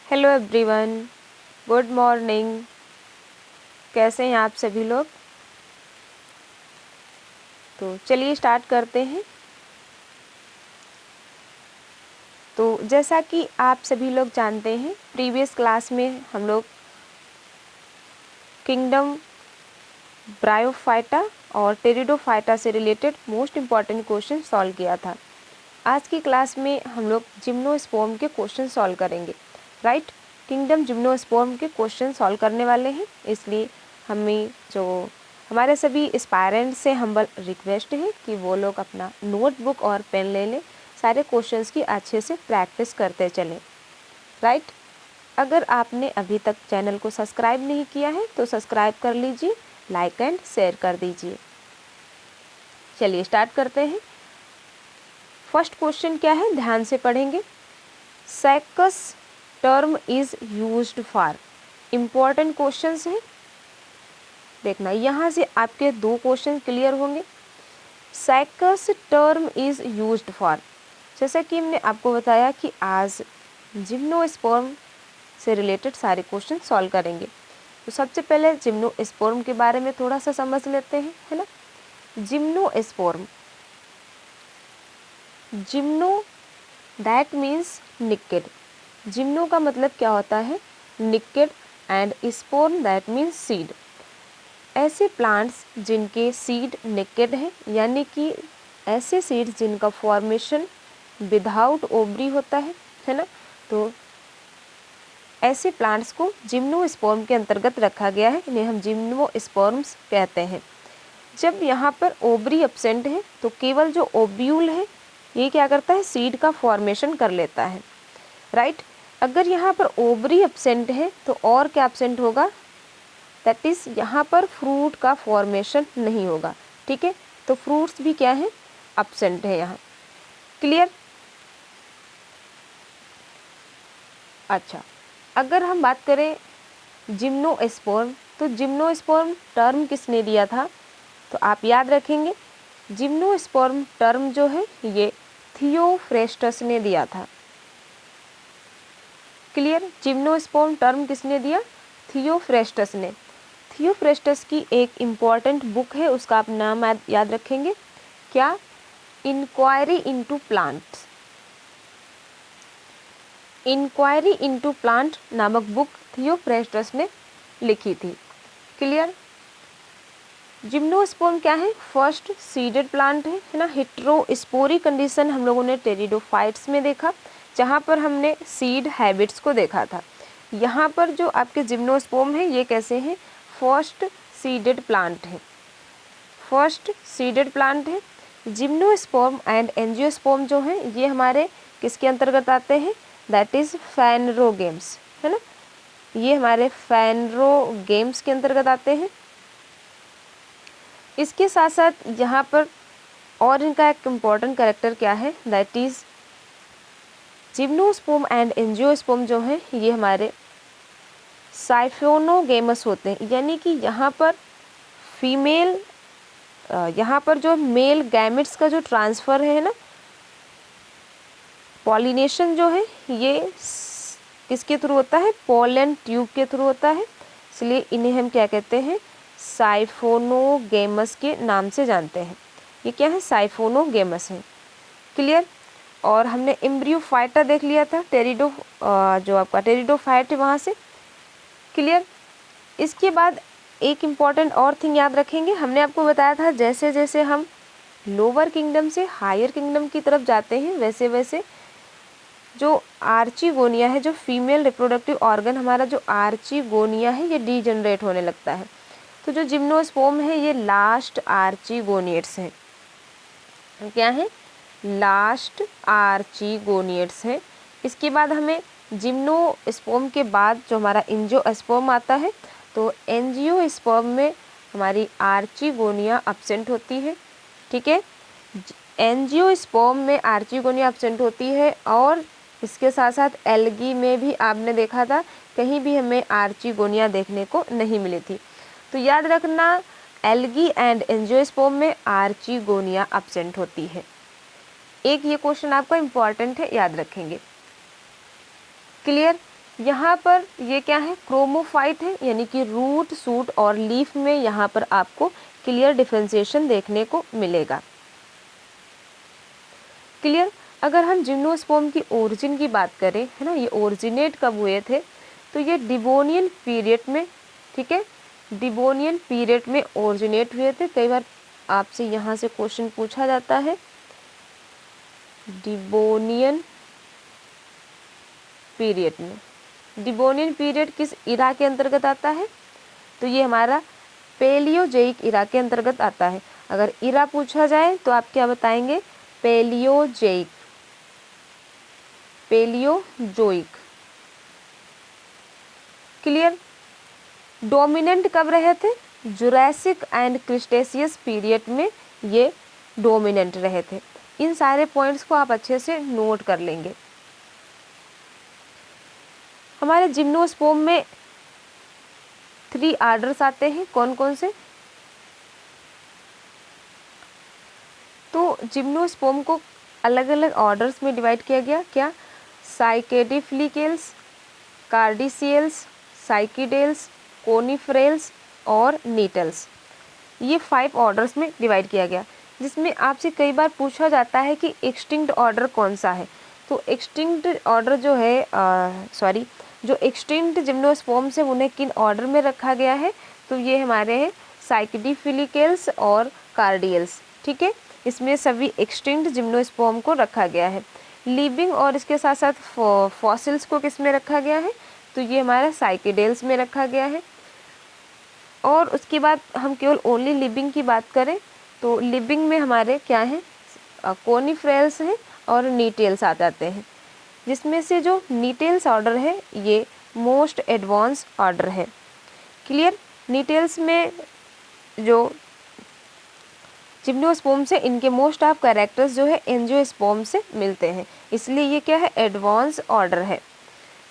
Hello everyone, good morning. कैसे हैं आप सभी लोग? तो चलिए स्टार्ट करते हैं। तो जैसा कि आप सभी लोग जानते हैं, प्रीवियस क्लास में हम लोग किंगडम ब्रायोफाइटा और टेरिडोफाइटा से related most important question solve किया था। आज की क्लास में हम लोग जिम्नोस्पर्म के क्वेश्चन सॉल्व करेंगे, राइट। किंगडम जिम्नोस्पर्म के क्वेश्चन सॉल्व करने वाले हैं, इसलिए हमें जो हमारे सभी एस्पायरेंट से हम्बल रिक्वेस्ट है कि वो लोग अपना नोटबुक और पेन ले लें, सारे क्वेश्चंस की अच्छे से प्रैक्टिस करते चलें, राइट। अगर आपने अभी तक चैनल को सब्सक्राइब नहीं किया है तो सब्सक्राइब कर लीजिए, लाइक एंड शेयर कर दीजिए। चलिए स्टार्ट करते हैं। फर्स्ट क्वेश्चन क्या है, ध्यान से पढ़ेंगे। Cycas term is used for. Important questions हैं, देखना यहाँ से आपके दो क्वेश्चन क्लियर होंगे। Cycas term is used for, जैसा कि हमने आपको बताया कि आज जिम्नोस्पर्म से रिलेटेड सारे क्वेश्चन सॉल्व करेंगे। तो सबसे पहले जिम्नोस्पर्म के बारे में थोड़ा सा समझ लेते हैं, है ना। Gymnosperm, gymno that means naked. Gymno का मतलब क्या होता है, naked, and sperm that means seed. ऐसे प्लांट्स जिनके सीड नेकेड हैं, यानी कि ऐसे सीड्स जिनका फॉर्मेशन विदाउट ओवरी होता है ना, तो ऐसे प्लांट्स को जिम्नोस्पर्म के अंतर्गत रखा गया है, इन्हें हम जिम्नोस्पर्म्स कहते हैं। जब यहाँ पर ओवरी एब्सेंट है तो केवल जो ओव्यूल है ये क्या करता है, सीड का फॉर्मेशन कर लेता है, राइट। अगर यहाँ पर ओवरी एब्सेंट है तो और क्या एब्सेंट होगा, दैट इज यहाँ पर फ्रूट का फॉर्मेशन नहीं होगा, ठीक है। तो फ्रूट्स भी क्या है, एब्सेंट है यहाँ, क्लियर। अच्छा, अगर हम बात करें जिम्नोस्पर्म, तो जिम्नोस्पर्म टर्म किसने दिया था, तो आप याद रखेंगे जिम्नोस्पर्म टर्म जो है ये थियोफ्रेस्टस ने दिया था, क्लियर। जिम्नोस्पर्म टर्म किसने दिया, थियोफ्रेस्टस ने। थियोफ्रेस्टस की एक इम्पॉर्टेंट बुक है, उसका आप नाम याद रखेंगे, क्या, inquiry into plants. Inquiry into plant नामक बुक थियोफ्रेस्टस ने लिखी थी, क्लियर। जिम्नोस्पर्म क्या है, फर्स्ट सीडेड प्लांट है ना। हेटेरोस्पोरी कंडीशन हम लोगों ने टेरिडोफाइट्स में देखा, जहाँ पर हमने सीड हैबिट्स को देखा था। यहाँ पर जो आपके जिम्नोस्पर्म है ये कैसे हैं, फर्स्ट सीडेड प्लांट है, फर्स्ट सीडेड प्लांट है। जिम्नोस्पर्म एंड एंजियोस्पर्म जो हैं ये हमारे किसके अंतर्गत आते हैं, दैट इज फैनरोगेम्स, है ना। ये हमारे फैनरोगेम्स के अंतर्गत आते हैं। इसके साथ साथ यहाँ पर और इनका एक इम्पॉर्टेंट कैरेक्टर क्या है, that is gymnosperm and angiosperm जो हैं ये हमारे साइफोनोगेमस होते हैं, यानी कि यहाँ पर फीमेल, यहाँ पर जो मेल गैमेट्स का जो ट्रांसफ़र है ना, पॉलिनेशन जो है ये किसके थ्रू होता है, पोलन ट्यूब के थ्रू होता है, इसलिए इन्हें हम क्या कहते हैं, साइफोनोगेमस के नाम से जानते हैं। ये क्या है, साइफोनोगेमस है, क्लियर। और हमने एम्ब्रियोफाइटा देख लिया था, टेरिडो जो आपका टेरिडोफाइट है वहाँ से, क्लियर। इसके बाद एक इम्पॉर्टेंट और थिंग याद रखेंगे, हमने आपको बताया था जैसे जैसे हम लोअर किंगडम से हायर किंगडम की तरफ जाते हैं वैसे वैसे जो आर्चिगोनिया है, जो फीमेल रिप्रोडक्टिव ऑर्गन हमारा जो आर्चिगोनिया है ये डीजनरेट होने लगता है। तो जो जिम्नोस्पर्म है ये लास्ट आर्चिगोनियट्स हैं, क्या है, लास्ट आर्चिगोनियट्स हैं। इसके बाद हमें जिम्नोस्पर्म के बाद जो हमारा एंजियोस्पर्म आता है, तो एंजियोस्पर्म में हमारी आर्चिगोनिया एब्सेंट होती है, ठीक है। एंजियोस्पर्म में आर्चिगोनिया एब्सेंट होती है, और इसके साथ साथ एल्गी में भी आपने देखा था कहीं भी हमें आर्चिगोनिया देखने को नहीं मिली थी। तो याद रखना एल्गी एंड एंजियोस्पर्म में आर्चिगोनिया एब्सेंट होती है। एक ये क्वेश्चन आपका इम्पॉर्टेंट है, याद रखेंगे, क्लियर। यहाँ पर ये क्या है, क्रोमोफाइट है, यानी कि रूट, शूट और लीफ में यहाँ पर आपको क्लियर डिफरेंशिएशन देखने को मिलेगा। क्लियर। अगर हम जिम्नोस्पर्म की ओरिजिन की बात करें, है ना, ये ओरिजिनेट कब हुए थे, तो ये डिवोनियन पीरियड में, ठीक है, डिवोनियन पीरियड में ओरिजिनेट हुए थे। कई बार आपसे यहाँ से क्वेश्चन पूछा जाता है, डिवोनियन पीरियड में, डिवोनियन पीरियड किस इरा के अंतर्गत आता है, तो ये हमारा पेलियोजोइक इरा के अंतर्गत आता है। अगर इरा पूछा जाए तो आप क्या बताएंगे, पेलियोजोइक, पेलियोजोइक। क्लियर। डोमिनेंट कब रहे थे, जुरासिक एंड क्रिस्टेशियस पीरियड में ये डोमिनेंट रहे थे। इन सारे पॉइंट्स को आप अच्छे से नोट कर लेंगे। हमारे जिम्नोस्पर्म में 3 आर्डर्स आते हैं, कौन कौन से, तो जिम्नोस्पर्म को अलग अलग ऑर्डर्स में डिवाइड किया गया। क्या, साइकेडिफ्लिकेल्स, कार्डिसियल्स, साइकिडेल्स, कोनिफरेल्स और नीटल्स, ये 5 ऑर्डर्स में डिवाइड किया गया। जिसमें आपसे कई बार पूछा जाता है कि एक्सटिंक्ट ऑर्डर कौन सा है, तो एक्सटिंक्ट ऑर्डर जो है, जो एक्सटिंक्ट जिम्नोस्पर्म से उन्हें किन ऑर्डर में रखा गया है, तो ये हमारे हैं साइकिडिफिलिकेल्स और कार्डियल्स, ठीक है, इसमें सभी एक्सटिंक्ट जिम्नोस्पर्म को रखा गया है। लिविंग और इसके साथ साथ फॉसिल्स को किस में रखा गया है, तो ये हमारा साइकिडेल्स में रखा गया है। और उसके बाद हम केवल ओनली लिविंग की बात करें तो लिविंग में हमारे क्या हैं, कोनिफरेल्स हैं और नीटेल्स आ जाते हैं, जिसमें से जो नीटेल्स ऑर्डर है ये मोस्ट एडवांस ऑर्डर है। क्लियर। नीटेल्स में जो जिम्नोस्पर्म से इनके मोस्ट ऑफ कैरेक्टर्स जो है एंजियोस्पर्म से मिलते हैं, इसलिए ये क्या है, एडवांस ऑर्डर है।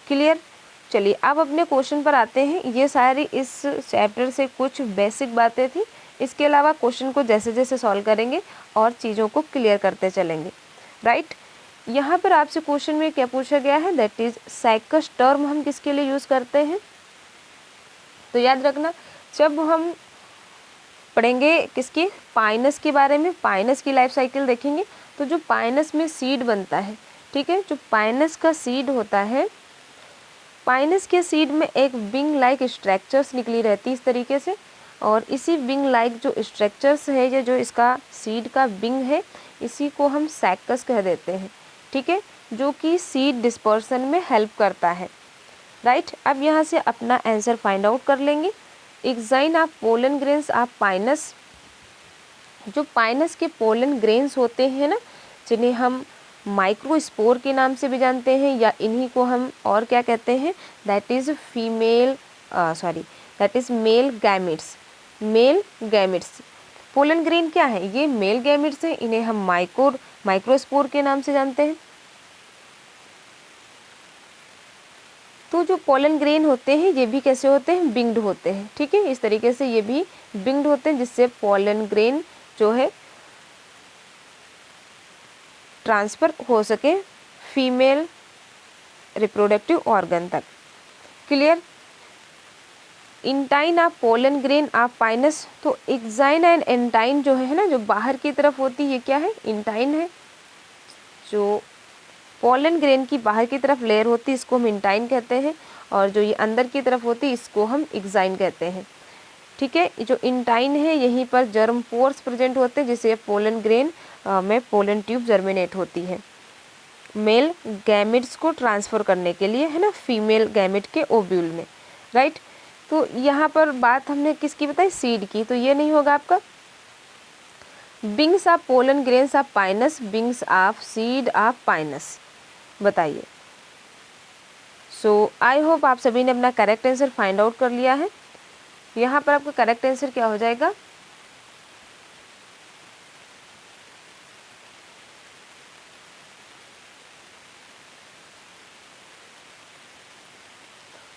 क्लियर। चलिए अब अपने क्वेश्चन पर आते हैं। ये सारी इस चैप्टर से कुछ बेसिक बातें थी, इसके अलावा क्वेश्चन को जैसे जैसे सॉल्व करेंगे और चीज़ों को क्लियर करते चलेंगे। राइट। यहाँ पर आपसे क्वेश्चन में क्या पूछा गया है, दैट इज साइकस टर्म हम किसके लिए यूज़ करते हैं, तो याद रखना जब हम पढ़ेंगे किसकी, पाइनस के बारे में, पाइनस की लाइफ साइकिल देखेंगे, तो जो पाइनस में सीड बनता है, ठीक है, जो पाइनस का सीड होता है, पाइनस के सीड में एक विंग लाइक स्ट्रक्चर्स निकली रहती है इस तरीके से, और इसी विंग लाइक जो स्ट्रक्चर्स है या जो इसका सीड का विंग है, इसी को हम सैकस कह देते हैं, ठीक है, जो कि सीड डिस्पर्सन में हेल्प करता है। राइट। अब यहाँ से अपना आंसर फाइंड आउट कर लेंगे। Exine of pollen grains of Pinus, जो पाइनस के पोलन ग्रेन्स होते हैं ना, जिन्हें हम माइक्रोस्पोर के नाम से भी जानते हैं, या इन्हीं को हम और क्या कहते हैं, that is that is male gametes, male gametes. Pollen grain क्या है, ये मेल गैमिट्स हैं, इन्हें हम माइक्रोस्पोर के नाम से जानते हैं। तो जो पोलन ग्रेन होते हैं ये भी कैसे होते हैं, बिंग्ड होते हैं, ठीक है, इस तरीके से ये भी बिंग्ड होते हैं, जिससे पोलन ग्रेन जो है ट्रांसफ़र हो सके फीमेल रिप्रोडक्टिव ऑर्गन तक। Clear. Intine of pollen grain of Pinus, तो एक्साइन एंड एंटाइन जो है ना, जो बाहर की तरफ होती है ये क्या है, इंटाइन है। जो पोलन ग्रेन की बाहर की तरफ लेयर होती है इसको हम इंटाइन कहते हैं, और जो ये अंदर की तरफ होती है इसको हम एक्साइन कहते हैं, ठीक है। जो इंटाइन है यहीं पर जर्म पोर्स प्रेजेंट होते हैं, जिससे पोलन ग्रेन में पोलन ट्यूब जर्मिनेट होती है मेल गैमेट्स को ट्रांसफ़र करने के लिए, है ना, फीमेल गैमेट के ओव्यूल में। राइट। तो यहाँ पर बात हमने किसकी बताई, सीड की, तो ये नहीं होगा आपका बिंग्स of pollen grains of Pinus, बिंग्स of seed of Pinus, बताइए। सो आई होप आप सभी ने अपना करेक्ट आंसर फाइंड आउट कर लिया है। यहाँ पर आपका करेक्ट आंसर क्या हो जाएगा,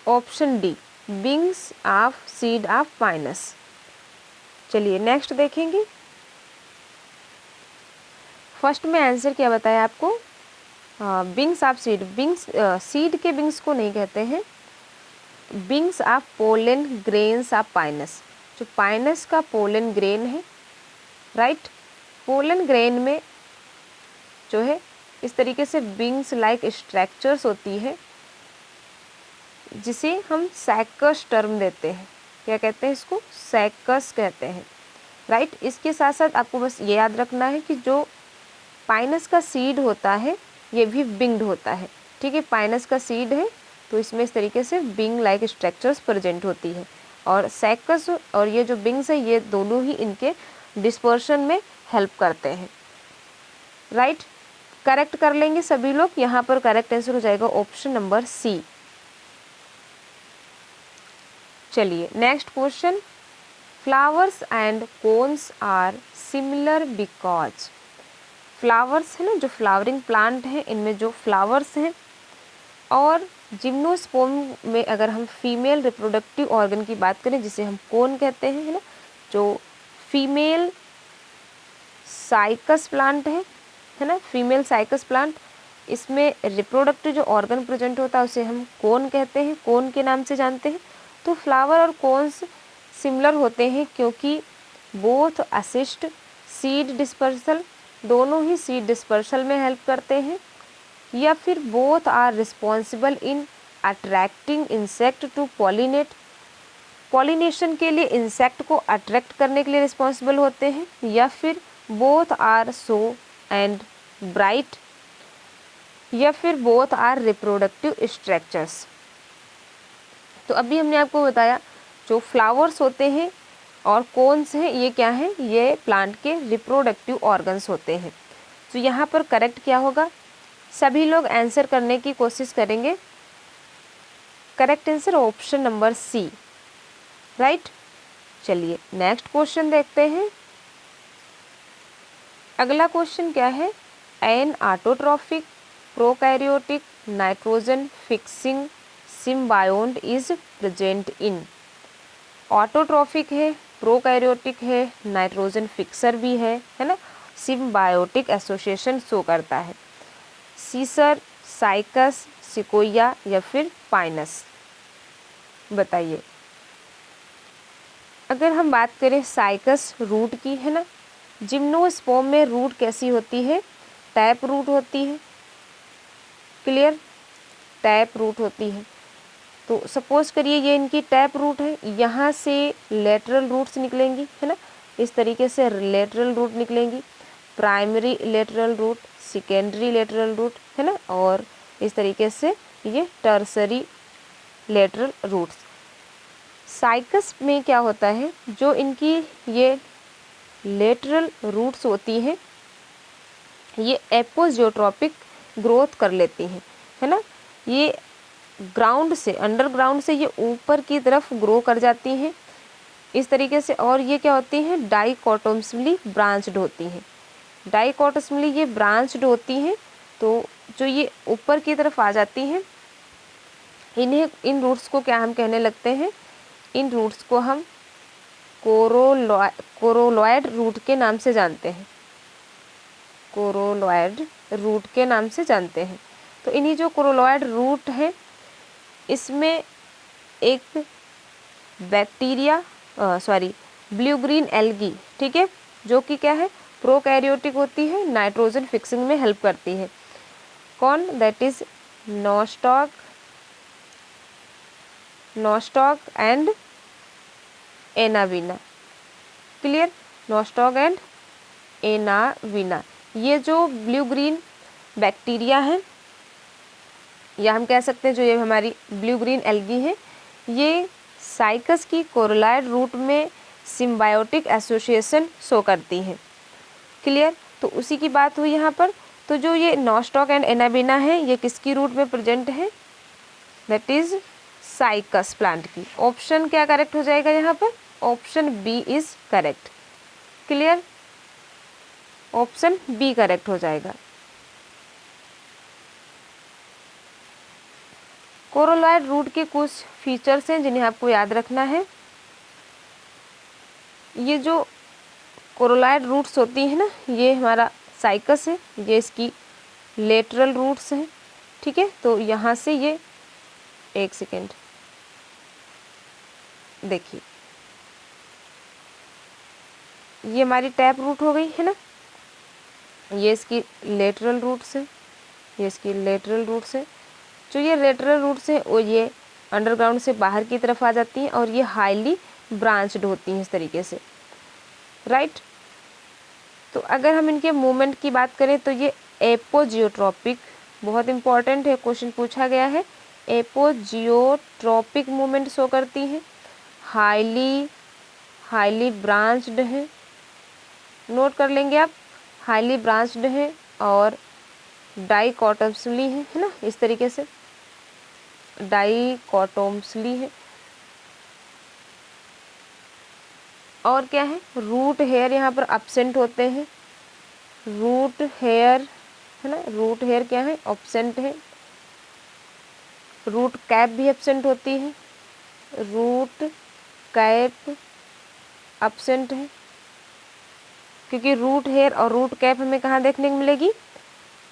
option D, wings of seed of Pinus. चलिए नेक्स्ट देखेंगे। फर्स्ट में आंसर क्या बताया आपको, wings of seed, wings seed के विंग्स को नहीं कहते हैं, wings of pollen grains of Pinus. जो पाइनस का पोलन ग्रेन है, राइट, पोलन ग्रेन में जो है इस तरीके से विंग्स लाइक स्ट्रक्चर्स होती है, जिसे हम सैकस टर्म देते हैं। क्या कहते हैं इसको? सैकस कहते हैं, राइट। इसके साथ साथ आपको बस ये याद रखना है कि जो पाइनस का सीड होता है ये भी विंग्ड होता है, ठीक है। पाइनस का सीड है तो इसमें इस तरीके से विंग लाइक स्ट्रक्चर्स प्रेजेंट होती है, और सैकस और ये जो विंग्स है ये दोनों ही इनके डिस्पर्शन में हेल्प करते हैं, राइट। करेक्ट कर लेंगे सभी लोग। यहाँ पर करेक्ट आंसर हो जाएगा ऑप्शन नंबर सी। चलिए next question, flowers and cones are similar because. Flowers है ना, जो फ्लावरिंग प्लांट है इनमें जो फ्लावर्स हैं, और जिम्नोस्पर्म में अगर हम फीमेल रिप्रोडक्टिव ऑर्गन की बात करें जिसे हम कोन कहते हैं, है ना, जो फीमेल साइकस प्लांट है ना, फीमेल साइकस प्लांट, इसमें रिप्रोडक्टिव जो ऑर्गन प्रेजेंट होता है उसे हम कोन कहते हैं, कोन के नाम से जानते हैं। तो फ्लावर और कोन्स सिमिलर होते हैं क्योंकि बोथ असिस्ट सीड डिस्पर्सल, दोनों ही सीड डिस्पर्सल में हेल्प करते हैं, या फिर both are responsible in attracting insect to pollinate, pollination के लिए इंसेक्ट को अट्रैक्ट करने के लिए रिस्पॉन्सिबल होते हैं, या फिर both are so and bright, या फिर बोथ आर रिप्रोडक्टिव स्ट्रक्चर्स। तो अभी हमने आपको बताया जो फ्लावर्स होते हैं और कोन्स हैं ये क्या हैं, ये प्लांट के रिप्रोडक्टिव ऑर्गन्स होते हैं। तो यहाँ पर करेक्ट क्या होगा, सभी लोग आंसर करने की कोशिश करेंगे। Correct answer option number C, right. चलिए नेक्स्ट क्वेश्चन देखते हैं। अगला क्वेश्चन क्या है, an autotrophic prokaryotic nitrogen fixing symbiont is present in. Autotrophic है, प्रोकैरियोटिक है, नाइट्रोजन फिक्सर भी है ना, सिम्बायोटिक एसोसिएशन शो करता है। सीसर, साइकस, सिकोया या फिर पाइनस, बताइए। अगर हम बात करें साइकस रूट की, है ना, जिम्नोस्पर्म में रूट कैसी होती है, टैप रूट होती है, क्लियर, टैप रूट होती है। तो सपोज करिए ये इनकी टैप रूट है, यहाँ से लेटरल रूट्स निकलेंगी, है ना, इस तरीके से लेटरल रूट निकलेंगी, primary lateral root, secondary lateral root, है ना, और इस तरीके से ये टर्सरी लेटरल रूट्स। साइकस में क्या होता है, जो इनकी ये लेटरल रूट्स होती हैं ये एपोजियोट्रॉपिक ग्रोथ कर लेती हैं, है ना, ये ग्राउंड से, अंडरग्राउंड से ये ऊपर की तरफ ग्रो कर जाती हैं इस तरीके से, और ये क्या होती हैं, डाइकोटोमसली ब्रांच्ड होती हैं। डाइकोटोमसली ये ब्रांच्ड होती हैं, तो जो ये ऊपर की तरफ आ जाती हैं, इन रूट्स को क्या हम कहने लगते हैं, इन रूट्स को हम कोरोलॉयड रूट के नाम से जानते हैं, कोरोलॉयड रूट के नाम से जानते हैं। तो इन्हीं जो कोरोलॉयड रूट है इसमें एक बैक्टीरिया ब्लू ग्रीन एल्गी, ठीक है, जो कि क्या है, प्रोकैरियोटिक होती है, नाइट्रोजन फिक्सिंग में हेल्प करती है। कौन, that is Nostoc and एनाविना, clear, Nostoc and एनाविना। ये जो ब्लू ग्रीन बैक्टीरिया है, या हम कह सकते हैं जो ये हमारी ब्लू ग्रीन एल्गी है, ये साइकस की कोरोलॉयड रूट में सिम्बायोटिक एसोसिएशन शो करती हैं, क्लियर। तो उसी की बात हुई यहाँ पर। तो जो ये नोस्टॉक एंड एनाबिना है ये किसकी रूट में प्रेजेंट है, दैट इज साइकस प्लांट की। ऑप्शन क्या करेक्ट हो जाएगा यहाँ पर, option B is correct, clear, option B correct हो जाएगा। कोरोलॉयड रूट के कुछ फीचर्स हैं जिन्हें आपको याद रखना है। ये जो कोरोलॉयड रूट्स होती है ना, ये हमारा साइकस है, ये इसकी लेटरल रूट्स हैं, ठीक है। तो यहाँ से ये, एक सेकेंड, देखिए ये हमारी टैप रूट हो गई है ना, ये इसकी लेटरल रूट्स है, ये इसकी लेटरल रूट्स है। जो ये लेटरल रूट्स हैं वो ये अंडरग्राउंड से बाहर की तरफ आ जाती हैं और ये हाईली ब्रांच्ड होती हैं इस तरीके से, राइट। तो अगर हम इनके मूवमेंट की बात करें तो ये एपोजियोट्रॉपिक, बहुत इंपॉर्टेंट है, क्वेश्चन पूछा गया है, एपोजियोट्रॉपिक मूवमेंट शो करती हैं, हाईली ब्रांच्ड है, नोट कर लेंगे आप, हाईली ब्रांच्ड है और डाइकोटोम्सली है ना, इस तरीके से डाइकोटोम्सली है। और क्या है, रूट हेयर यहाँ पर अब्सेंट होते हैं, रूट हेयर है ना, रूट हेयर क्या है, अब्सेंट है। रूट कैप भी अब्सेंट होती है, रूट कैप अब्सेंट है, क्योंकि रूट हेयर और रूट कैप हमें कहाँ देखने को मिलेगी,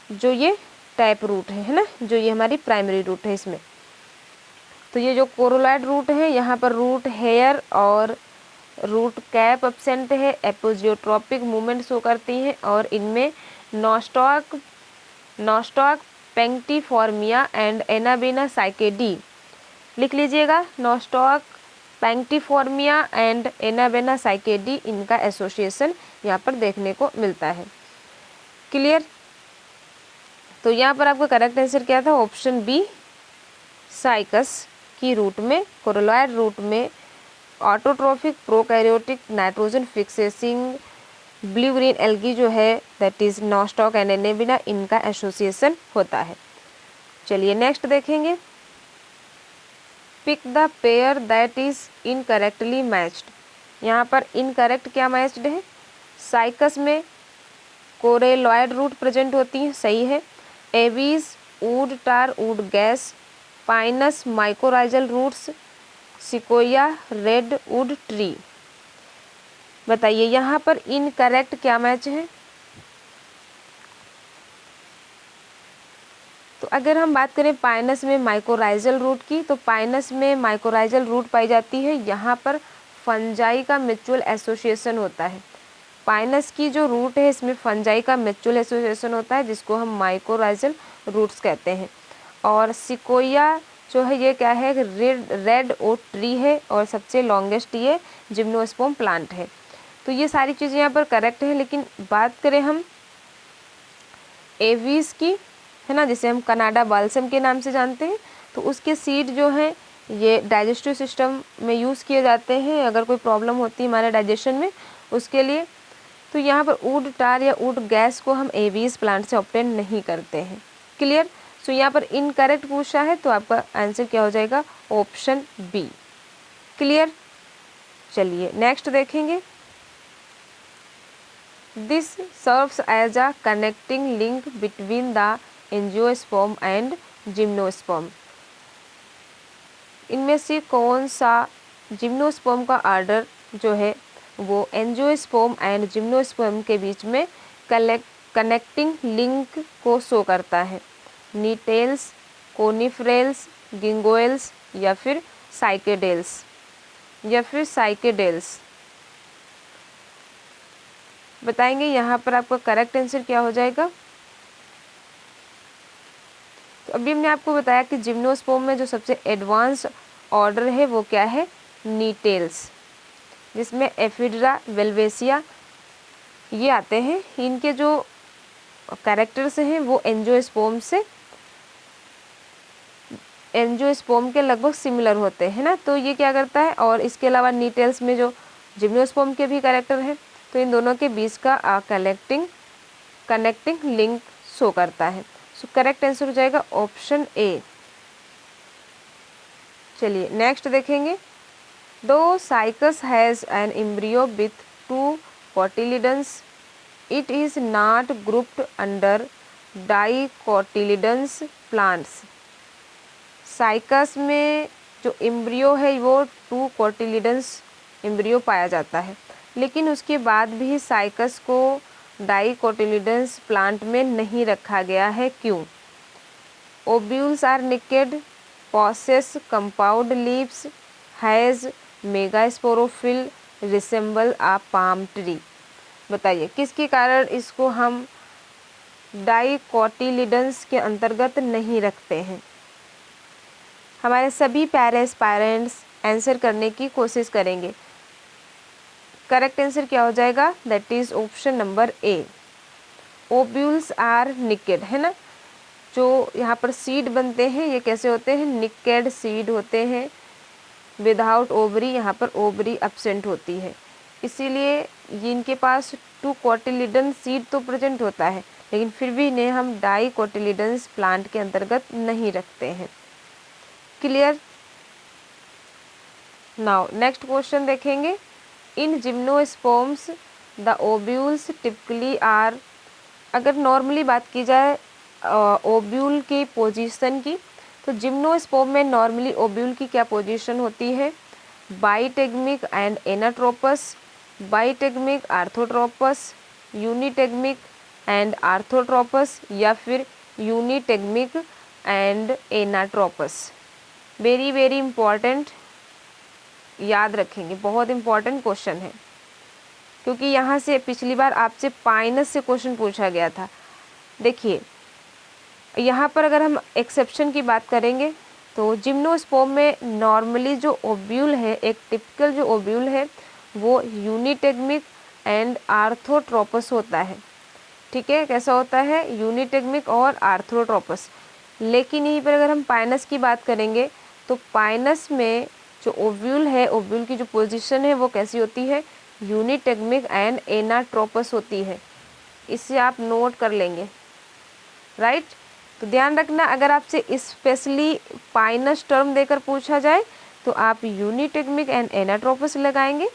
जो ये टैप रूट है ना, जो ये हमारी प्राइमरी रूट है इसमें। तो ये जो कोरोलॉइड रूट है यहाँ पर रूट हेयर और रूट कैप अब्सेंट है, एपोजियोट्रॉपिक मूवमेंट शो करती हैं और इनमें नॉस्टॉक पेंक्टिफॉर्मिया एंड एनाबेना साइकेडी, लिख लीजिएगा, नॉस्टॉक पेंक्टिफॉर्मिया एंड एनाबेना साइकेडी, इनका एसोसिएशन यहाँ पर देखने को मिलता है। क्लियर। तो यहाँ पर आपका करेक्ट आंसर क्या था, ऑप्शन बी, साइकस की रूट में, कोरोलॉइड रूट में autotrophic prokaryotic nitrogen fixing blue green algae जो है that is Nostoc and Anabaena, इनका एसोसिएशन होता है। चलिए नेक्स्ट देखेंगे, pick the pair that is incorrectly matched. यहाँ पर इनकरेक्ट क्या मैच्ड है, साइकस में कोरेलॉइड रूट प्रेजेंट होती है, सही है। Abies wood tar wood gas, Pinus mycorrhizal roots, Sequoia red wood tree. बताइए यहाँ पर इनकरेक्ट क्या मैच है। तो अगर हम बात करें पाइनस में माइकोराइजल रूट की, तो पाइनस में माइकोराइजल रूट पाई जाती है, यहाँ पर फंजाई का म्यूचुअल एसोसिएशन होता है। पाइनस की जो रूट है इसमें फंजाई का म्यूचुअल एसोसिएशन होता है, जिसको हम माइकोराइजल रूट्स कहते हैं। और सिकोया जो है ये क्या है, रेड ओक ट्री है और सबसे लॉन्गेस्ट ये जिम्नोस्पर्म प्लांट है। तो ये सारी चीज़ें यहाँ पर करेक्ट है। लेकिन बात करें हम एवीज की, है ना, जिसे हम कनाडा बाल्सम के नाम से जानते हैं, तो उसके सीड जो हैं ये डाइजेस्टिव सिस्टम में यूज़ किए जाते हैं अगर कोई प्रॉब्लम होती है हमारे डाइजेशन में उसके लिए। तो यहाँ पर वुड टार या वुड गैस को हम एवीज प्लांट से ऑब्टेन नहीं करते हैं। क्लियर। सो यहाँ पर इनकरेक्ट पूछा है तो आपका आंसर क्या हो जाएगा, ऑप्शन बी। क्लियर। चलिए नेक्स्ट देखेंगे, this serves as a connecting link between the angiosperm and gymnosperm. इनमें से कौन सा जिम्नोस्पर्म का आर्डर जो है वो एंजियोस्पर्म एंड जिम्नोस्पर्म के बीच में कनेक्टिंग लिंक को शो करता है, नीटेल्स, कोनिफरेल्स, गिंगोएल्स या फिर साइकेडेल्स। बताएंगे यहाँ पर आपका करेक्ट आंसर क्या हो जाएगा। तो अभी हमने आपको बताया कि जिम्नोस्पर्म में जो सबसे एडवांस ऑर्डर है वो क्या है, नीटेल्स, जिसमें एफिड्रा, वेल्वेसिया ये आते हैं। इनके जो कैरेक्टर्स हैं वो एंजियोस्पर्म के लगभग सिमिलर होते हैं ना। तो ये क्या करता है, और इसके अलावा नीटेल्स में जो जिम्नोस्पर्म के भी कैरेक्टर हैं, तो इन दोनों के बीच का कनेक्टिंग लिंक शो करता है। सो करेक्ट आंसर हो जाएगा ऑप्शन ए। चलिए नेक्स्ट देखेंगे, दो Cycas has an embryo with 2 cotyledons, it is not grouped under dicotyledons plants. Cycas में जो एम्ब्रियो है वो 2 कोटिलिडन्स एम्ब्रियो पाया जाता है, लेकिन उसके बाद भी साइकस को डाइकोटिलिडन्स प्लांट में नहीं रखा गया है, क्यों? Ovules are naked, possess compound leaves, has megasporophyll, resemble a palm tree. बताइए किसके कारण इसको हम डाइकोटिलिडन्स के अंतर्गत नहीं रखते हैं? हमारे सभी पैरेस्पायरेंट्स आंसर करने की कोशिश करेंगे। करेक्ट आंसर क्या हो जाएगा? That is option number A. Ovules are naked, है ना। जो यहाँ पर सीड बनते हैं ये कैसे होते हैं? निकेड सीड होते हैं, विदाउट ओवरी, यहाँ पर ओवरी एब्सेंट होती है, इसीलिए इनके पास टू कोटिलिडन सीड तो प्रेजेंट होता है, लेकिन फिर भी इन्हें हम डाइकोटिलिडन्स प्लांट के अंतर्गत नहीं रखते हैं। क्लियर? नाउ नेक्स्ट क्वेश्चन देखेंगे। In gymnosperms the ovules typically are, अगर नॉर्मली बात की जाए ओब्यूल की पोजीशन की, तो जिम्नोस्पर्म में नॉर्मली ओब्यूल की क्या पोजीशन होती है? Bitegmic and anatropous, bitegmic orthotropous, unitegmic and orthotropous, या फिर unitegmic and anatropous. Very very important, याद रखेंगे, बहुत इंपॉर्टेंट क्वेश्चन है, क्योंकि यहाँ से पिछली बार आपसे पाइनस से क्वेश्चन पूछा गया था। देखिए यहाँ पर अगर हम एक्सेप्शन की बात करेंगे तो जिम्नोस्पर्म में नॉर्मली जो ओब्यूल है, एक टिपिकल जो ओब्यूल है वो यूनिटेगमिक एंड आर्थोट्रोपस होता है। ठीक है, कैसा होता है? यूनिटेगमिक और आर्थोट्रोपस। लेकिन यहीं पर अगर हम पाइनस की बात करेंगे तो पाइनस में जो ओव्यूल है, ओव्यूल की जो पोजीशन है वो कैसी होती है? यूनिटेगमिक एंड एनाट्रोपस होती है। इसे आप नोट कर लेंगे, राइट। तो ध्यान रखना, अगर आपसे स्पेशली पाइनस टर्म देकर पूछा जाए तो आप यूनिटेगमिक एंड एनाट्रोपस लगाएंगे।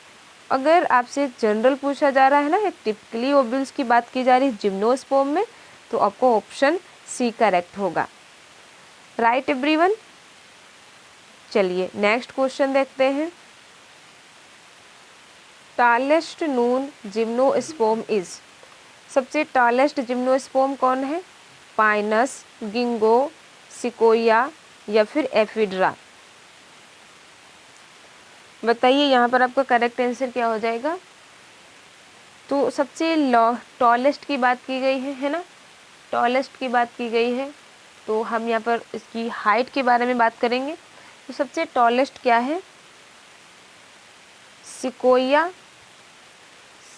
अगर आपसे जनरल पूछा जा रहा है ना, टिपिकली ओव्यूल्स की बात की जा रही है जिम्नोस्पर्म में, तो आपको ऑप्शन सी करेक्ट होगा, राइट एवरीवन। चलिए नेक्स्ट क्वेश्चन देखते हैं। टॉलेस्ट नून जिम्नोस्पर्म इज, सबसे टॉलेस्ट जिम्नोस्पर्म कौन है? पाइनस, गिंगो, सिकोया या फिर एफिड्रा। बताइए यहाँ पर आपका करेक्ट आंसर क्या हो जाएगा? तो सबसे टॉलेस्ट की बात की गई है ना, टॉलेस्ट की बात की गई है, तो हम यहाँ पर इसकी हाइट के बारे में बात करेंगे। तो सबसे टॉलेस्ट क्या है? सिकोया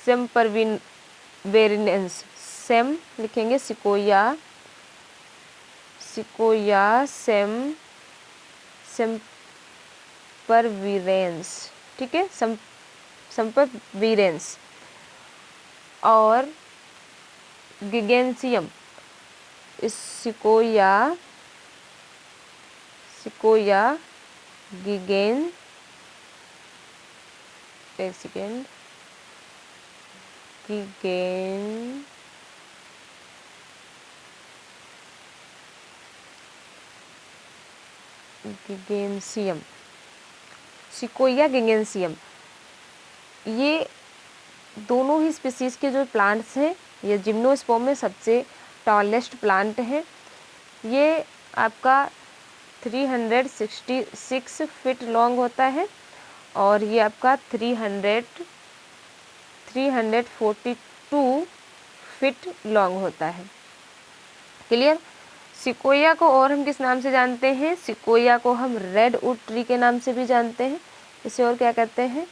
सेम्परविरेंस, सेम लिखेंगे, सिकोया, सिकोया सेम्परविरेंस, ठीक है, सेम्परविरेंस। और गिगेंसियम, सिकोया, सिकोया गिगेन, एक सेकेंड, गिगेन, गिगेंसियम, सिकोया गिगेंसियम, ये दोनों ही स्पीसीज के जो प्लांट्स हैं ये जिम्नोस्पर्म में सबसे टॉलेस्ट प्लांट है। ये आपका 366 फीट लॉन्ग होता है और ये आपका 342 फीट लॉन्ग होता है। क्लियर? सिकोया को और हम किस नाम से जानते हैं? सिकोया को हम रेड वुड ट्री के नाम से भी जानते हैं। इसे और क्या कहते हैं?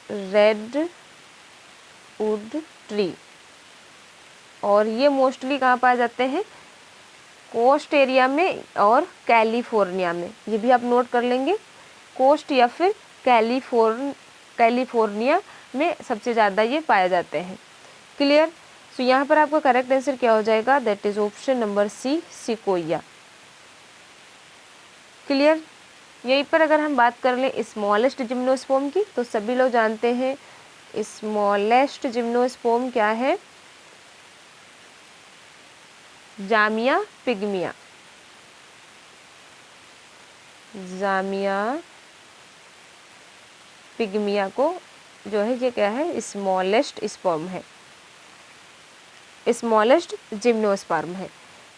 Red wood tree. और ये मोस्टली कहाँ पाए जाते हैं? कोस्ट एरिया में और कैलिफोर्निया में। ये भी आप नोट कर लेंगे, कोस्ट या फिर कैलिफोर्निया में सबसे ज़्यादा ये पाए जाते हैं। क्लियर? तो यहाँ पर आपका करेक्ट आंसर क्या हो जाएगा? That is option number C, Sequoia. Clear? यहीं पर अगर हम बात कर लें स्मॉलेस्ट जिम्नोस्पर्म की, तो सभी लोग जानते हैं स्मॉलेस्ट जिम्नोस्पर्म क्या है? जामिया पिग्मिया। जामिया पिग्मिया को जो है ये क्या है, स्मॉलेस्ट स्पर्म है, स्मॉलेस्ट जिम्नोस्पर्म है।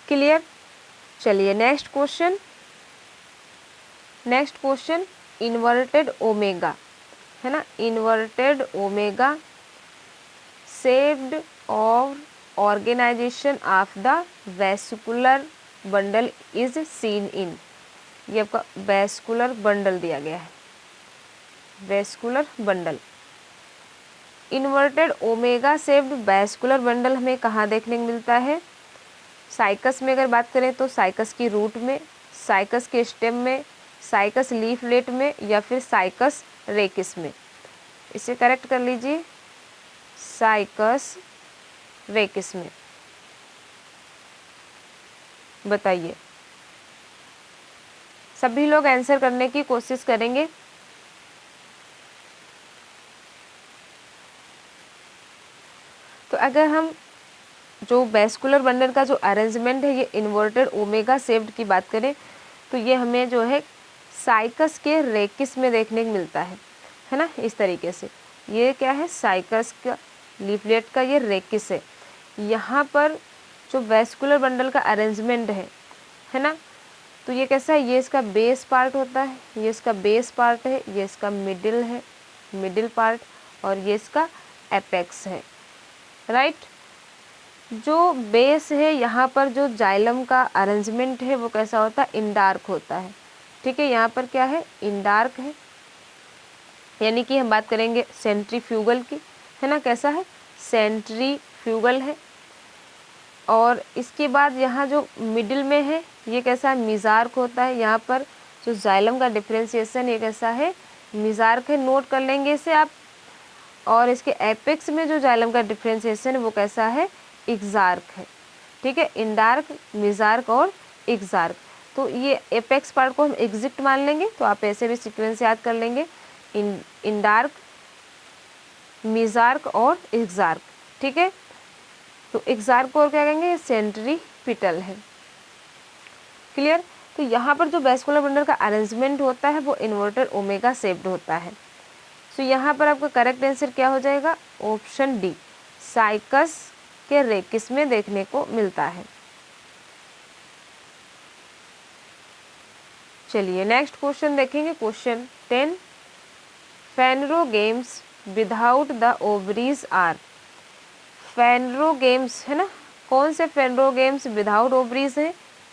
क्लियर। चलिए नेक्स्ट क्वेश्चन, इन्वर्टेड ओमेगा है ना, इन्वर्टेड ओमेगा सेव्ड और organization of the vascular bundle is seen in, ये आपका वेस्कुलर बंडल दिया गया है, vascular bundle. Inverted omega shaped vascular bundle हमें कहाँ देखने को मिलता है, साइकस में अगर बात करें तो साइकस की रूट में, साइकस के स्टेम में, साइकस लीफलेट में, या फिर साइकस रेकिस में। इसे करेक्ट कर लीजिए, साइकस रेकिस में। बताइए, सभी लोग आंसर करने की कोशिश करेंगे। तो अगर हम जो वेस्कुलर बंडल का जो अरेंजमेंट है ये इन्वर्टेड ओमेगा शेप्ड की बात करें तो ये हमें जो है साइकस के रेकिस में देखने को मिलता है ना, इस तरीके से। ये क्या है, साइकस का लीफलेट का ये रेकिस है। यहाँ पर जो वेस्कुलर बंडल का अरेंजमेंट है ना, तो ये कैसा है, ये इसका बेस पार्ट होता है, ये इसका बेस पार्ट है, ये इसका मिडिल है, मिडिल पार्ट, और ये इसका एपेक्स है, राइट। जो बेस है यहाँ पर जो जाइलम का अरेंजमेंट है वो कैसा होता है, इंडार्क होता है, ठीक है। यहाँ पर क्या है, इंडार्क है, यानी कि हम बात करेंगे सेंट्रीफ्यूगल की, है ना, कैसा है, सेंट्रीफ्यूगल है। और इसके बाद यहाँ जो मिडिल में है ये कैसा है, मिजार्क होता है। यहाँ पर जो जाइलम का डिफ्रेंसिएशन ये कैसा है, मिजार्क है, नोट कर लेंगे इसे आप। और इसके एपेक्स में जो जाइलम का डिफ्रेंसिएशन है वो कैसा है, एक्सार्क है, ठीक है। इंडार्क, मिजार्क और एक्सार्क। तो ये एपेक्स पार्ट को हम एग्जिट मान लेंगे, तो आप ऐसे भी सीक्वेंस याद कर लेंगे, इंडार्क, मिजार्क और एक्सार्क, ठीक है। तो एक्सार्क को और क्या कहेंगे, सेंट्रीपिटल है। क्लियर। तो यहाँ पर जो वेस्कुलर बंडल का अरेंजमेंट होता है वो इन्वर्टेड ओमेगा शेप्ड होता है। तो यहाँ पर आपका करेक्ट आंसर क्या हो जाएगा, ऑप्शन डी, साइकस के रेकिस में देखने को मिलता है। चलिए नेक्स्ट क्वेश्चन देखेंगे, क्वेश्चन 10, phanerogams without the ovaries are. Phanerogams है ना, कौन से फेनरो गेम्स विदाउट ओवरीज हैं,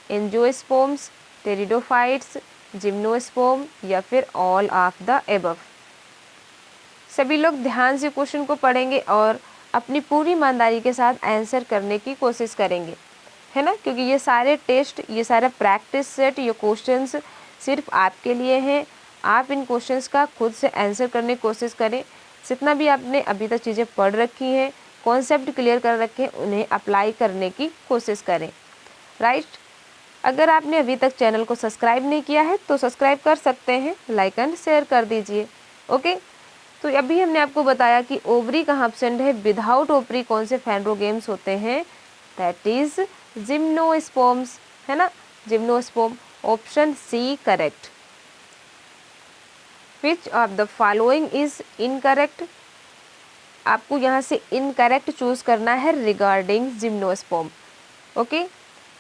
एंजियोस्पर्म्स, टेरिडोफाइट्स, जिम्नोस्पर्म, या फिर ऑल ऑफ द एबव। सभी लोग ध्यान से क्वेश्चन को पढ़ेंगे और अपनी पूरी ईमानदारी के साथ आंसर करने की कोशिश करेंगे, है ना, क्योंकि ये सारे टेस्ट, ये सारा प्रैक्टिस सेट, ये क्वेश्चंस सिर्फ आपके लिए हैं। आप इन क्वेश्चंस का खुद से आंसर करने की कोशिश करें। जितना भी आपने अभी तक चीज़ें पढ़ रखी हैं, कॉन्सेप्ट क्लियर कर रखे हैं, उन्हें अप्लाई करने की कोशिश करें, राइट। अगर आपने अभी तक चैनल को सब्सक्राइब नहीं किया है तो सब्सक्राइब कर सकते हैं, लाइक एंड शेयर कर दीजिए, ओके। तो अभी हमने आपको बताया कि ओवरी कहाँ एब्सेंट है, विदाउट ओवरी कौन से फेनरो गेम्स होते हैं, दैट इज जिम्नोस्पर्म्स, है ना, gymnosperm, option C correct. Which of the following is incorrect, आपको यहाँ से इनकरेक्ट चूज करना है regarding gymnosperm, okay.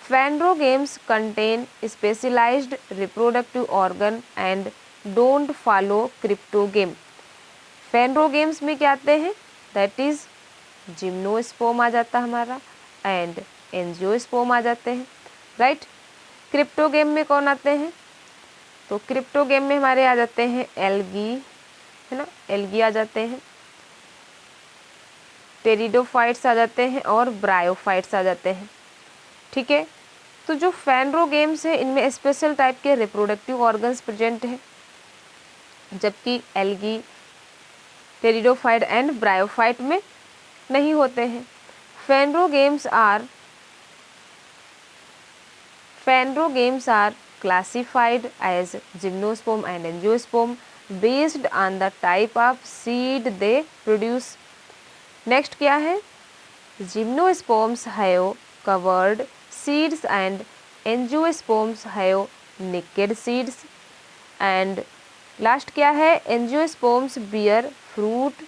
Phanerogams contain specialized reproductive organ and don't follow cryptogam. Phanerogams में क्या आते हैं, दैट इज जिम्नोस्पर्म आ जाता है हमारा, एंड एंजियोस्पर्म आ जाते हैं, राइट। क्रिप्टो गेम में कौन आते हैं, तो क्रिप्टो गेम में हमारे आ जाते हैं एल्गी, है ना, एल्गी आ जाते हैं, टेरिडोफाइट्स आ जाते हैं, और ब्रायोफाइट्स आ जाते हैं, ठीक है। तो जो फेनरो गेम्स है इनमें स्पेशल टाइप के रिप्रोडक्टिव ऑर्गन्स प्रेजेंट है, जबकि एल्गी, टेरिडोफाइट एंड ब्रायोफाइट में नहीं होते हैं। Phanerogams are classified as gymnosperm and angiosperm based on the type of seed they produce. Next क्या है, gymnosperms have covered seeds and angiosperms have naked seeds. And last क्या है, angiosperms bear fruit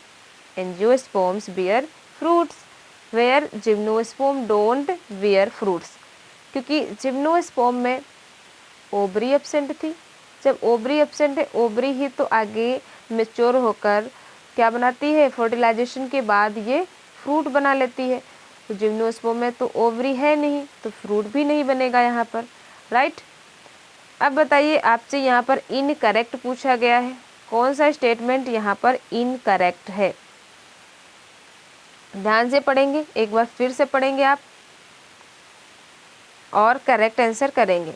angiosperms bear fruits where gymnosperm don't bear fruits, क्योंकि gymnosperm में ovary absent थी। जब ovary absent है, ovary ही तो आगे मेच्योर होकर क्या बनाती है, फर्टिलाइजेशन के बाद ये फ्रूट बना लेती है। तो जिम्नोस्पर्म में तो ओवरी है नहीं, तो फ्रूट भी नहीं बनेगा यहाँ पर, राइट। अब बताइए, आपसे यहाँ पर इनकरेक्ट पूछा गया है, कौन सा स्टेटमेंट यहाँ पर इनकरेक्ट है। ध्यान से पढ़ेंगे, एक बार फिर से पढ़ेंगे आप और करेक्ट आंसर करेंगे।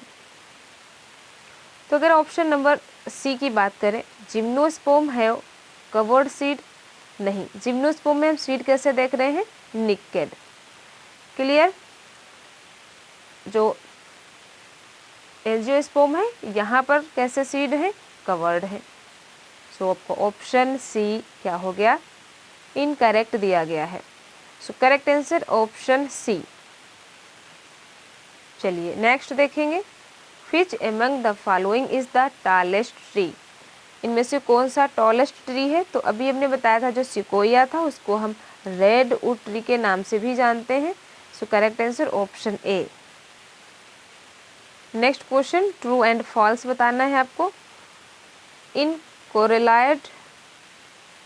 तो अगर ऑप्शन नंबर सी की बात करें, जिम्नोस्पर्म हैव कवर्ड सीड, नहीं, जिम्नोस्पर्म में हम सीड कैसे देख रहे हैं, निकेड। क्लियर। जो एंजियोस्पर्म है यहाँ पर कैसे सीड है, कवर्ड है। सो आपको ऑप्शन सी क्या हो गया, इनकरेक्ट दिया गया है। So correct answer option C. चलिए नेक्स्ट देखेंगे, which among the following is the tallest tree, इनमें से कौन सा टॉलेस्ट ट्री है। तो अभी हमने बताया था जो सिकोया था उसको हम रेड वुड ट्री के नाम से भी जानते हैं। So correct answer option A. Next question, true and false बताना है आपको। In coralloid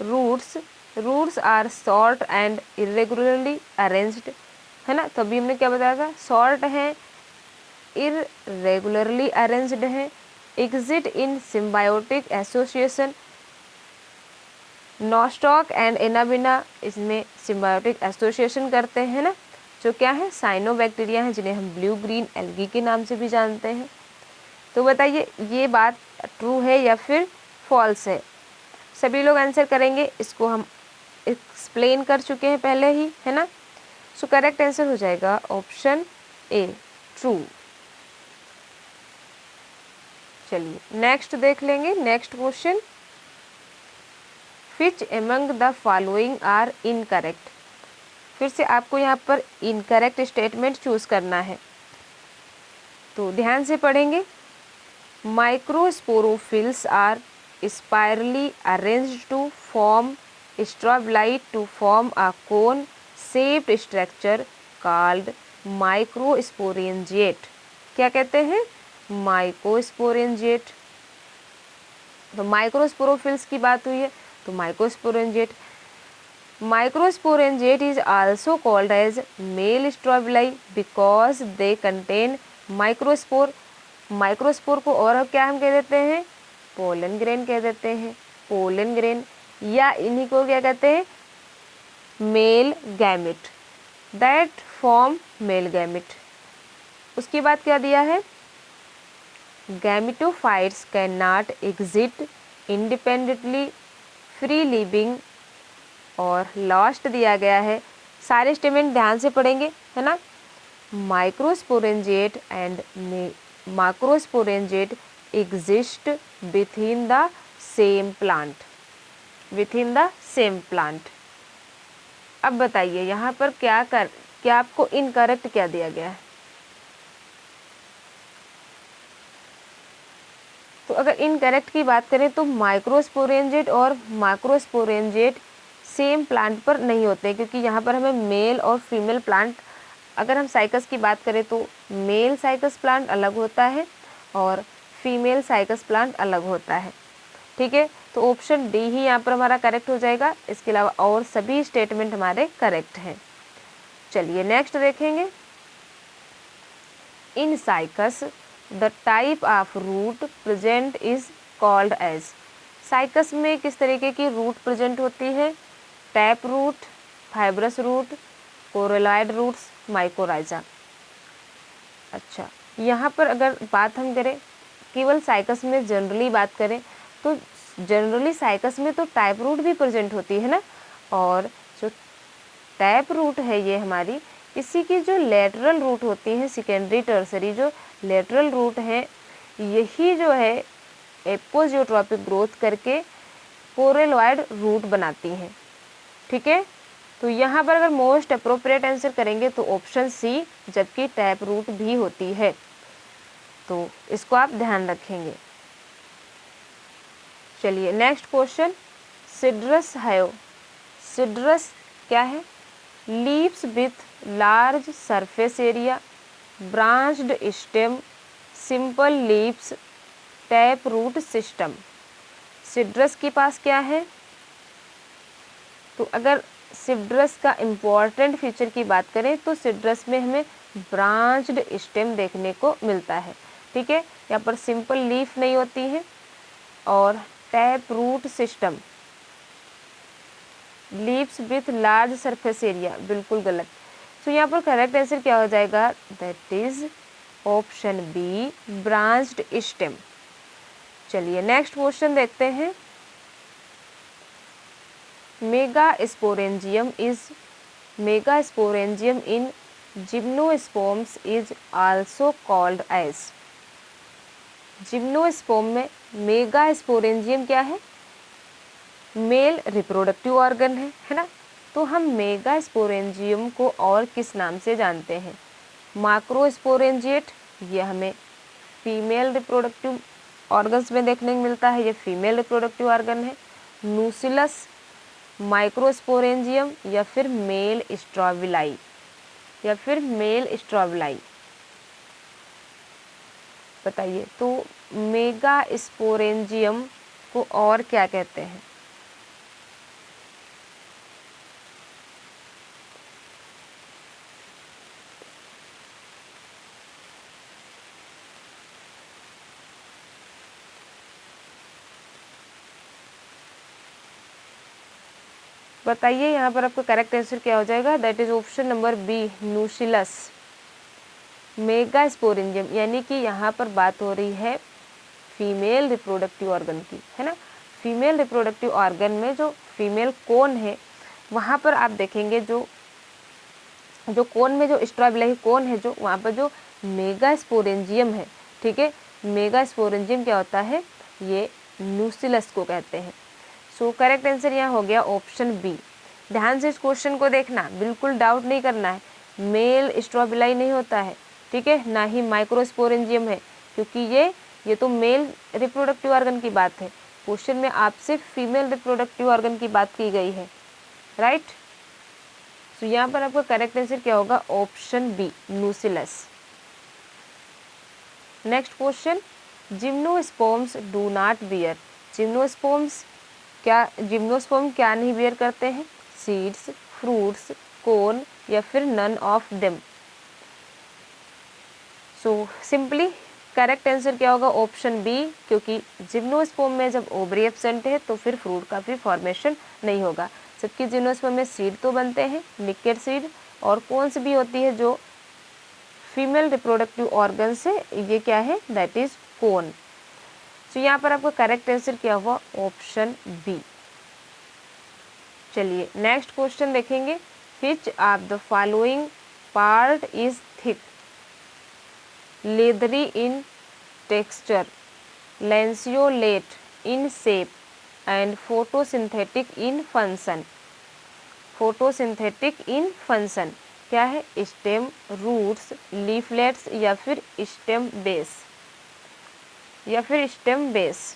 roots are short and irregularly arranged, है ना। तो अभी हमने क्या बताया था, शॉर्ट है, इरेगुलरली अरेंज्ड है, exit in symbiotic association. Nostoc and Anabaena इसमें सिम्बायोटिक एसोसिएशन करते हैं ना, जो क्या है, साइनोबैक्टीरिया हैं, जिन्हें हम ब्लू ग्रीन एल्गी के नाम से भी जानते हैं। तो बताइए ये बात ट्रू है या फिर फॉल्स है। सभी लोग आंसर करेंगे, इसको हम एक्सप्लेन कर चुके हैं पहले ही, है ना। सो करेक्ट आंसर हो जाएगा ऑप्शन ए, ट्रू। चलिए नेक्स्ट देख लेंगे, next question, which among the following are incorrect. फिर से आपको यहाँ पर इनकरेक्ट स्टेटमेंट चूज करना है, तो ध्यान से पढ़ेंगे। Microsporophylls are spirally arranged to form strobilate to form a cone shaped structure called microsporangiate. क्या कहते हैं, माइक्रोस्पोरेंजिएट। तो माइक्रोस्पोरोफिल्स की बात हुई है, तो microsporangiate. Microsporangiate is also called as male strobili because they contain microspore। Microspore को और क्या हम कह देते हैं, पोलन ग्रेन कह देते हैं, पोलन ग्रेन, या इन्हीं को क्या कहते हैं, male gamete, that form male gamete. उसके बाद क्या दिया है, gametophytes can not exit independently free living, और लास्ट दिया गया है, सारे स्टेटमेंट ध्यान से पढ़ेंगे, है ना। Microsporangiate and macrosporangiate exist within the same plant, within the same plant. अब बताइए यहाँ पर क्या आपको इनकरेक्ट क्या दिया गया है। तो अगर इनकरेक्ट की बात करें तो माइक्रोस्पोरेंजिएट और मैक्रोस्पोरेंजिएट सेम प्लांट पर नहीं होते, क्योंकि यहाँ पर हमें मेल और फीमेल प्लांट, अगर हम साइकस की बात करें तो मेल साइकस प्लांट अलग होता है और फीमेल साइकस प्लांट अलग होता है, ठीक है। तो ऑप्शन डी ही यहाँ पर हमारा करेक्ट हो जाएगा, इसके अलावा और सभी स्टेटमेंट हमारे करेक्ट हैं। चलिए नेक्स्ट देखेंगे, in Cycas the type of root present is called as. Cycas में किस तरीके की रूट प्रेजेंट होती है, tap root, fibrous root, coralloid roots, mycorrhiza. अच्छा, यहाँ पर अगर बात हम करें केवल साइकस में जनरली बात करें तो जनरली साइकस में तो टाइप रूट भी प्रेजेंट होती है ना, और जो टैप रूट है ये हमारी, इसी की जो लेटरल रूट होती हैं, सेकेंडरी टर्सरी जो लेटरल रूट हैं, यही जो है एपोजियोट्रॉपिक ग्रोथ करके कोरेलॉइड रूट बनाती हैं, ठीक है। तो यहाँ पर अगर मोस्ट अप्रोप्रिएट आंसर करेंगे तो ऑप्शन सी, जबकि टैप रूट भी होती है, तो इसको आप ध्यान रखेंगे। चलिए next question, cedrus have cedrus क्या है? Leaves with large surface area, branched stem, simple leaves, tap root system. Cedrus के पास क्या है? तो अगर सिड्रस का इम्पॉर्टेंट फीचर की बात करें तो सिड्रस में हमें ब्रांच्ड स्टेम देखने को मिलता है। ठीक है, यहाँ पर सिंपल लीफ नहीं होती है और tap root system, leaves with large surface area, बिल्कुल गलत। तो यहाँ पर करेक्ट आंसर क्या हो जाएगा? That is option B, branched stem. चलिए नेक्स्ट क्वेश्चन देखते हैं। Megasporangium in gymnosperms is also called as. Gymnosperm में मेगास्पोरेंजियम क्या है? मेल रिप्रोडक्टिव ऑर्गन है ना। तो हम मेगास्पोरेंजियम को और किस नाम से जानते हैं? माक्रोस्पोरेंजिएट, ये हमें फीमेल रिप्रोडक्टिव ऑर्गन्स में देखने को मिलता है, ये फीमेल रिप्रोडक्टिव ऑर्गन है। नूसिलस, माइक्रोस्पोरेंजियम या फिर मेल स्ट्रॉबिलाई, बताइए। तो मेगास्पोरेंजियम को और क्या कहते हैं? बताइए यहाँ पर आपका करेक्ट आंसर क्या हो जाएगा? That is option number B, nucellus. Megasporangium यानी कि यहाँ पर बात हो रही है फीमेल रिप्रोडक्टिव ऑर्गन की, है ना। फीमेल रिप्रोडक्टिव ऑर्गन में जो फीमेल कोन है वहाँ पर आप देखेंगे जो कोन में जो स्ट्रॉबिलाई कोन है, जो वहाँ पर जो मेगास्पोरेंजियम है, ठीक है, मेगास्पोरेंजियम क्या होता है? ये नूसिलस को कहते हैं। सो करेक्ट आंसर यहाँ हो गया ऑप्शन बी। ध्यान से इस क्वेश्चन को देखना, बिल्कुल डाउट नहीं करना है। मेल स्ट्रॉबिलाई नहीं होता है, ठीक है, ना ही माइक्रोस्पोरेंजियम है, क्योंकि ये तो मेल रिप्रोडक्टिव ऑर्गन की बात है। क्वेश्चन में आपसे फीमेल रिप्रोडक्टिव ऑर्गन की बात की गई है, राइट। तो यहाँ पर आपका करेक्ट आंसर क्या होगा? Option B, nucellus. Next question, gymnosperms do not bear. Gymnosperm क्या नहीं बियर करते हैं? सीड्स, फ्रूट्स, कोन या फिर none of them. So simply correct answer क्या होगा? ऑप्शन बी, क्योंकि जिम्नोस्पर्म में जब ओवरी एब्सेंट है तो फिर फ्रूट का भी फॉर्मेशन नहीं होगा। जबकि जिम्नोस्पर्म में सीड तो बनते हैं, निकेट सीड, और कोन्स भी होती है जो फीमेल रिप्रोडक्टिव ऑर्गन से, ये क्या है? That is cone. तो यहाँ पर आपका करेक्ट आंसर क्या हुआ? Option B. चलिए नेक्स्ट क्वेश्चन देखेंगे। Which of the following part is thick, leathery in texture, lanceolate in shape and photosynthetic in function. Photosynthetic in function क्या है? स्टेम, रूट्स, लीफलेट्स या फिर स्टेम बेस।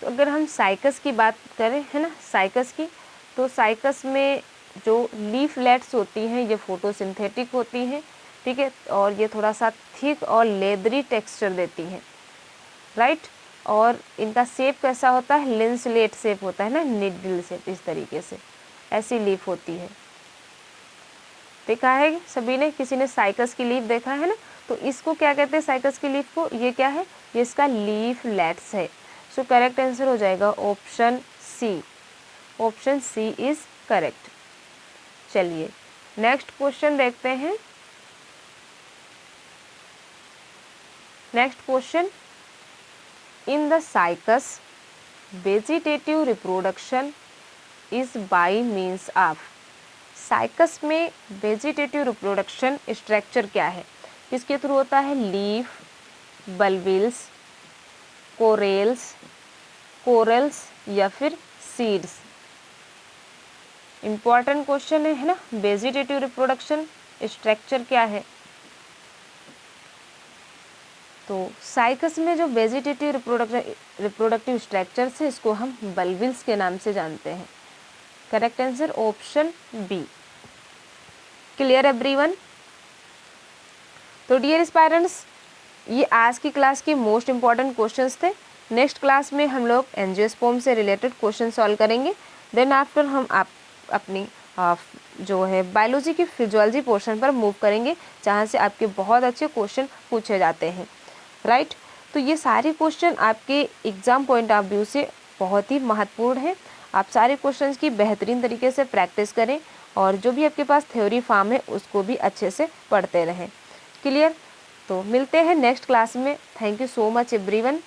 तो अगर हम साइकस की बात करें, है ना, साइकस की, तो साइकस में जो लीफलेट्स होती हैं ये फोटोसिंथेटिक होती हैं, ठीक है, और ये थोड़ा सा थिक और लेदरी टेक्सचर देती हैं, राइट। और इनका शेप कैसा होता है? लिंसलेट शेप होता है ना, निडल शेप, इस तरीके से ऐसी लीफ होती है। देखा है सभी ने, किसी ने साइकस की लीफ देखा है ना, तो इसको क्या कहते हैं? साइकस की लीफ को, ये क्या है? ये इसका लीफलेट्स है। सो करेक्ट आंसर हो जाएगा option C. Option C is correct. चलिए नेक्स्ट क्वेश्चन देखते हैं। Next question, in the Cycas vegetative reproduction is by means of. Cycas में वेजिटेटिव रिप्रोडक्शन स्ट्रक्चर क्या है? किसके थ्रू होता है? लीफ, बल्बिल्स, कोरल्स या फिर सीड्स। इम्पॉर्टेंट क्वेश्चन है ना। वेजिटेटिव रिप्रोडक्शन स्ट्रक्चर क्या है? तो साइकस में जो वेजिटेटिव रिप्रोडक्टिव स्ट्रक्चर्स है इसको हम बल्बिल्स के नाम से जानते हैं। Correct answer option B. Clear everyone? तो डियर स्पायरेंट्स, ये आज की क्लास के मोस्ट इंपॉर्टेंट क्वेश्चंस थे। नेक्स्ट क्लास में हम लोग एंजियोस्पर्म से रिलेटेड क्वेश्चन सॉल्व करेंगे। देन आफ्टर हम अपनी जो है बायोलॉजी की फिजियोलॉजी पोर्शन पर मूव करेंगे, जहाँ से आपके बहुत अच्छे क्वेश्चन पूछे जाते हैं, राइट। तो ये सारे क्वेश्चन आपके एग्जाम पॉइंट ऑफ व्यू से बहुत ही महत्वपूर्ण है। आप सारे क्वेश्चंस की बेहतरीन तरीके से प्रैक्टिस करें और जो भी आपके पास थ्योरी फॉर्म है उसको भी अच्छे से पढ़ते रहें। क्लियर? तो मिलते हैं नेक्स्ट क्लास में। Thank you so much everyone.